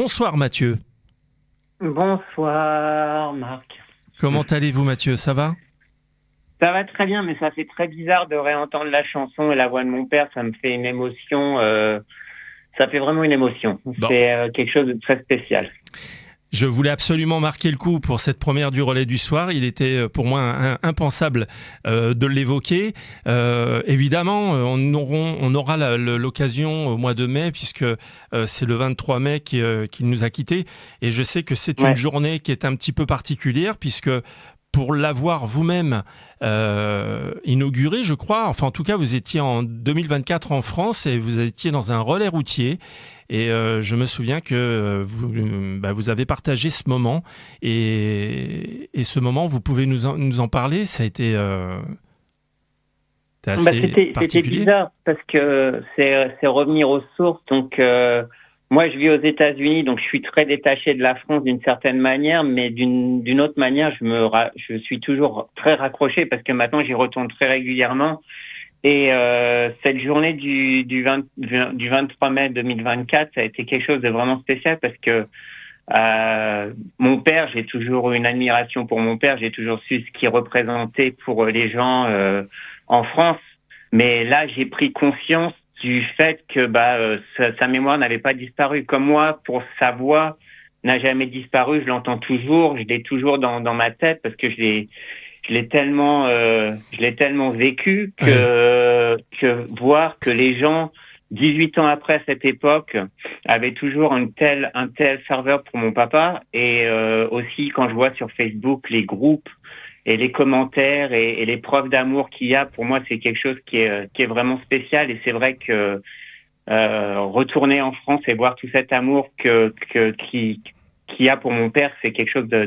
Bonsoir Mathieu. Bonsoir Marc. Comment allez-vous Mathieu, ça va? Ça va très bien, mais ça fait très bizarre de réentendre la chanson et la voix de mon père. Ça me fait une émotion. Ça fait vraiment une émotion. Bon, C'est quelque chose de très spécial. je voulais absolument marquer le coup pour cette première du relais du soir. Il était pour moi impensable de l'évoquer. Évidemment, on aura l'occasion au mois de mai, puisque c'est le 23 mai qu'il nous a quittés. Et je sais que c'est une Ouais. journée qui est un petit peu particulière, puisque pour l'avoir vous-même inauguré, je crois, enfin en tout cas vous étiez en 2024 en France et vous étiez dans un relais routier. Et je me souviens que vous avez partagé ce moment. Et ce moment, vous pouvez nous en parler. Ça a été assez C'était particulier. bizarre parce que c'est revenir aux sources. Donc, moi, je vis aux États-Unis, donc je suis très détaché de la France d'une certaine manière, mais d'une autre manière, je suis toujours très raccroché parce que maintenant, j'y retourne très régulièrement. Et cette journée du 23 mai 2024, ça a été quelque chose de vraiment spécial parce que mon père, j'ai toujours eu une admiration pour mon père, j'ai toujours su ce qu'il représentait pour les gens en France. Mais là, j'ai pris conscience du fait que sa mémoire n'avait pas disparu. Comme moi, pour sa voix n'a jamais disparu, je l'entends toujours, je l'ai toujours dans ma tête parce que je l'ai tellement vécu Ouais. que voir que les gens, 18 ans après cette époque, avaient toujours un tel ferveur pour mon papa. Et aussi, quand je vois sur Facebook les groupes et les commentaires et les preuves d'amour qu'il y a, pour moi, c'est quelque chose qui est vraiment spécial. Et c'est vrai que retourner en France et voir tout cet amour qu'il y a pour mon père, c'est quelque chose